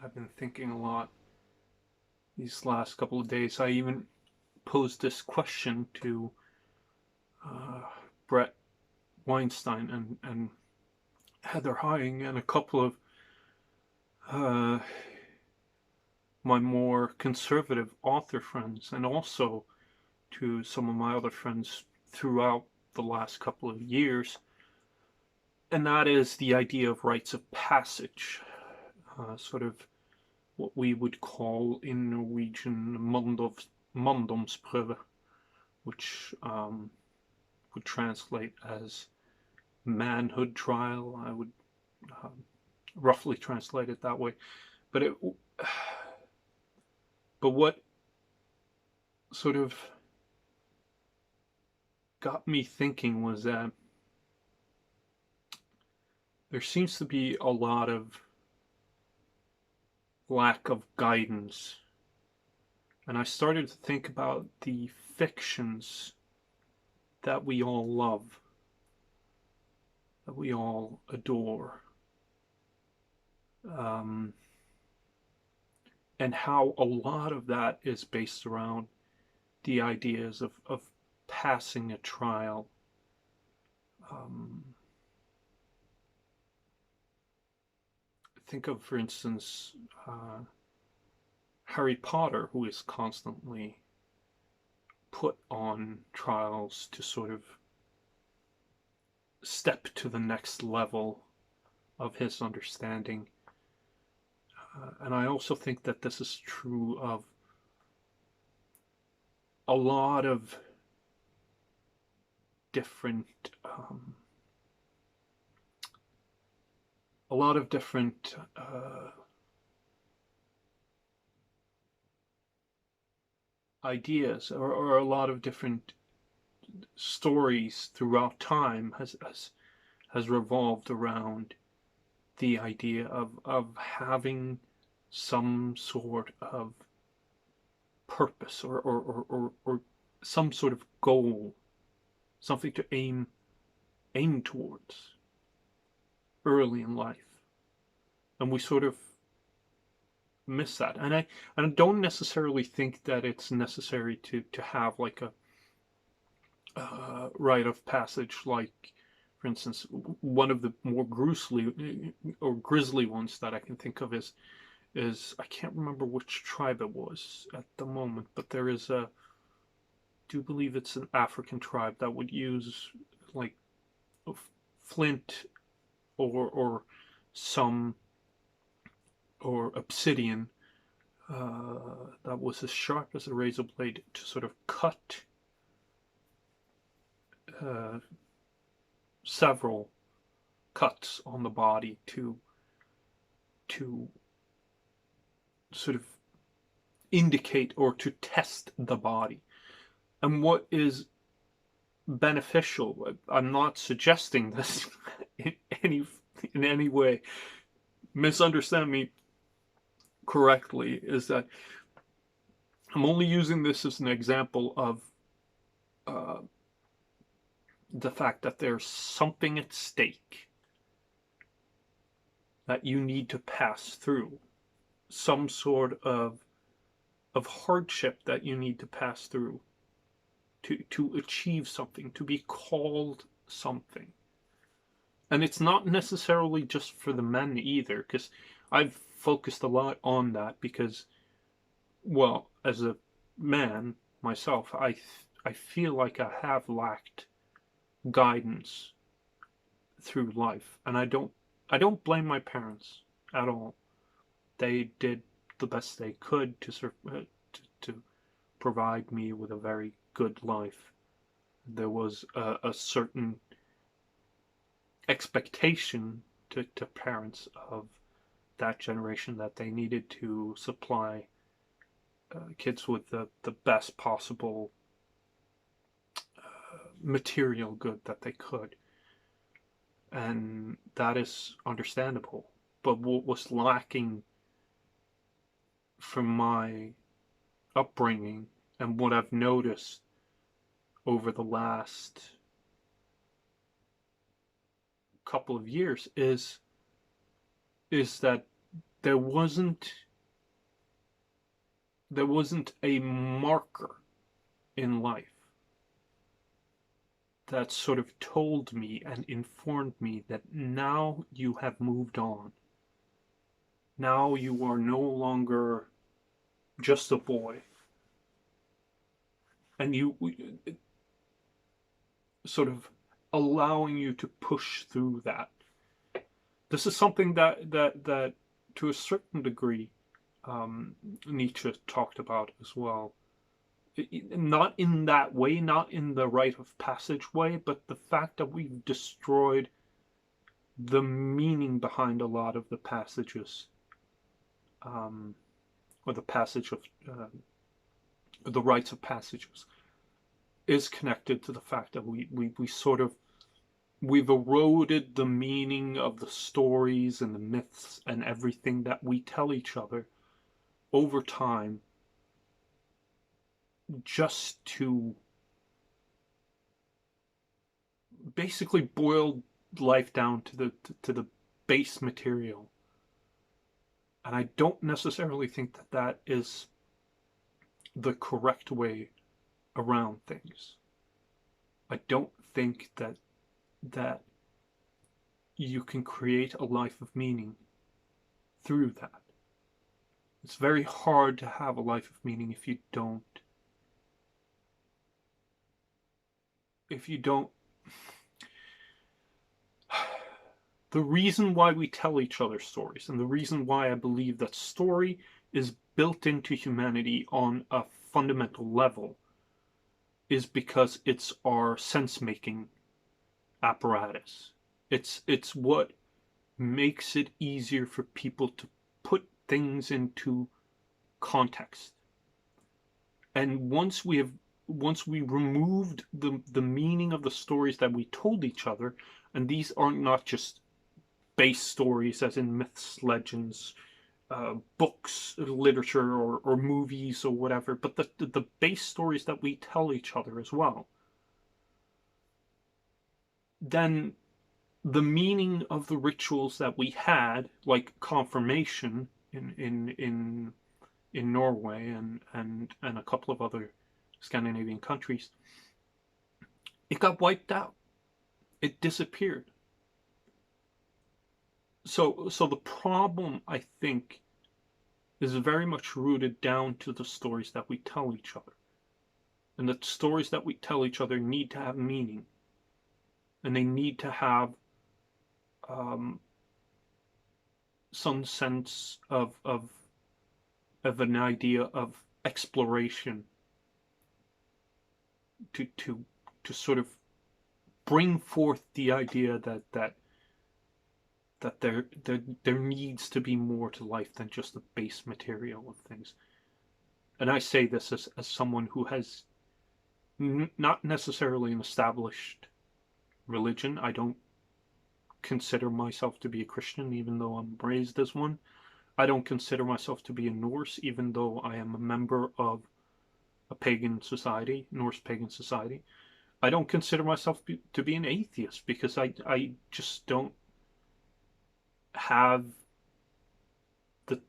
I've been thinking a lot these last couple of days. I even posed this question to uh, Brett Weinstein and Heather Heying and a couple of uh, my more conservative author friends, and also to some of my other friends throughout the last couple of years. And that is the idea of rites of passage, sort of what we would call in Norwegian manndomsprøve, which would translate as manhood trial. I would um, roughly translate it that way. But it, but what sort of got me thinking was that there seems to be a lot of lack of guidance. And I started to think about the fictions that we all love, that we all adore, um, and how a lot of that is based around the ideas of passing a trial. Um, think of, for instance, Harry Potter, who is constantly put on trials to sort of step to the next level of his understanding. And I also think that this is true of a lot of different a lot of different ideas, or a lot of different stories throughout time has revolved around the idea of having some sort of purpose, or some sort of goal, something to aim towards early in life. And we sort of miss that. And I don't necessarily think that it's necessary to have like a rite of passage, like, for instance, one of the more grisly ones that I can think of is I can't remember which tribe it was at the moment, but there is a, I do believe it's an African tribe that would use like flint or some or obsidian that was as sharp as a razor blade to sort of cut uh, several cuts on the body to sort of indicate or to test the body. And what is beneficial, I'm not suggesting this in any way, misunderstand me correctly, is that I'm only using this as an example of uh, the fact that there's something at stake that you need to pass through, some sort of hardship that you need to pass through to achieve something, to be called something. And it's not necessarily just for the men either, because I've focused a lot on that because, well, as a man myself, I feel like I have lacked guidance through life, and I don't blame my parents at all. They did the best they could to provide me with a very good life. There was a certain expectation to parents of that generation that they needed to supply kids with the best possible material good that they could. And that is understandable. But what was lacking from my upbringing, and what I've noticed over the last couple of years, is is that there wasn't a marker in life that sort of told me and informed me that now you have moved on. Now you are no longer just a boy. And you sort of allowing you to push through that. This is something that to a certain degree, Nietzsche talked about as well. Not in that way, not in the rite of passage way, but the fact that we've destroyed the meaning behind a lot of the passages, or the passage of the rites of passages, is connected to the fact that we sort of we've eroded the meaning of the stories and the myths and everything that we tell each other over time, just to basically boil life down to the base material. And I don't necessarily think that that is the correct way around things. I don't think that you can create a life of meaning through that. It's very hard to have a life of meaning if you don't the reason why we tell each other stories, and the reason why I believe that story is built into humanity on a fundamental level, is because it's our sense-making apparatus. It's what makes it easier for people to put things into context. And once we removed the meaning of the stories that we told each other, and these are not just base stories as in myths, legends, books, literature, or movies or whatever, but the base stories that we tell each other as well, then the meaning of the rituals that we had, like confirmation in Norway and a couple of other Scandinavian countries, it got wiped out. It disappeared. So the problem, I think, is very much rooted down to the stories that we tell each other. And the stories that we tell each other need to have meaning. And they need to have some sense of an idea of exploration to sort of bring forth the idea that there needs to be more to life than just the base material of things. And I say this as someone who has not necessarily an established religion. I don't consider myself to be a Christian, even though I'm raised as one. I don't consider myself to be a Norse, even though I am a member of a pagan society, Norse pagan society. I don't consider myself to be an atheist, because I just don't have the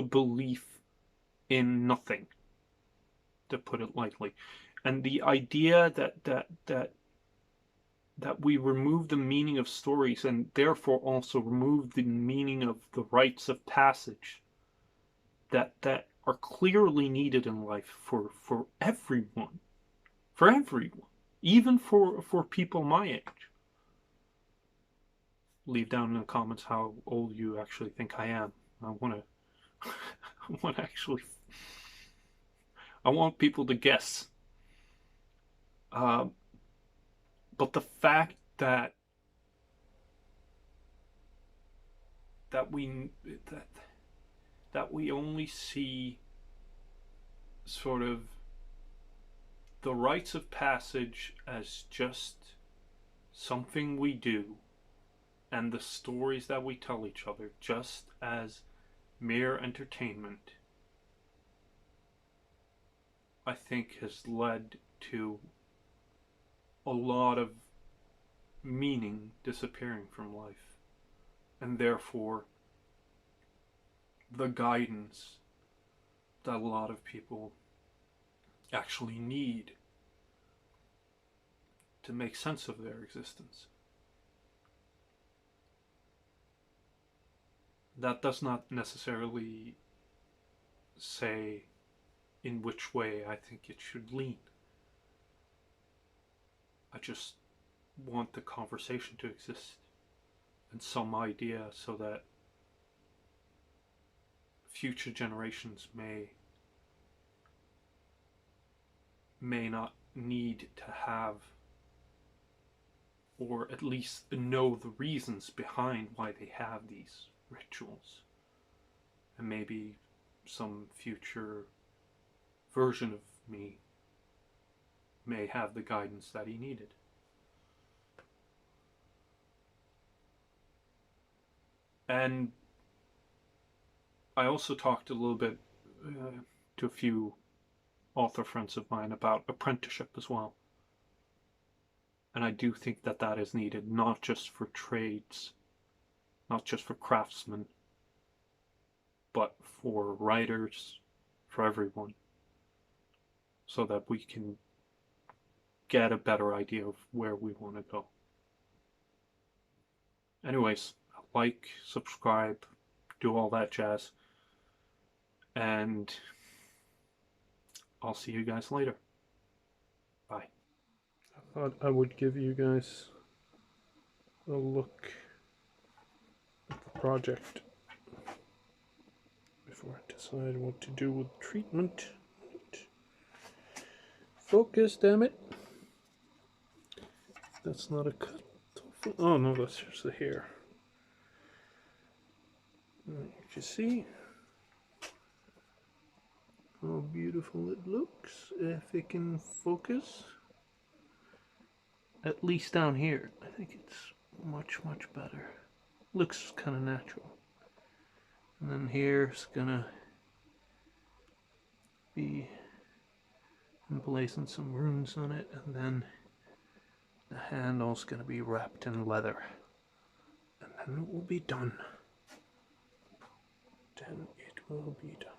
belief in nothing, to put it lightly. And the idea that we remove the meaning of stories, and therefore also remove the meaning of the rites of passage that are clearly needed in life for everyone, even for people my age. Leave down in the comments how old you actually think I am. I want people to guess. But the fact that we only see sort of the rites of passage as just something we do, and the stories that we tell each other just as mere entertainment, I think has led to a lot of meaning disappearing from life, and therefore the guidance that a lot of people actually need to make sense of their existence. That does not necessarily say in which way I think it should lean. I just want the conversation to exist and some idea so that future generations may not need to have, or at least know the reasons behind why they have these rituals. And maybe some future version of me may have the guidance that he needed. And I also talked a little bit to a few author friends of mine about apprenticeship as well. And I do think that that is needed, not just for trades, not just for craftsmen, but for writers, for everyone, so that we can get a better idea of where we want to go. Anyways, like, subscribe, do all that jazz, and I'll see you guys later. Bye. I thought I would give you guys a look at the project before I decide what to do with treatment. Focus, damn it. That's not a cut. Oh no, that's just the hair. You see how beautiful it looks if it can focus. At least down here, I think it's much better. Looks kind of natural. And then here's gonna be emblazoned some runes on it, and then the handle's gonna be wrapped in leather, and then it will be done. Then it will be done.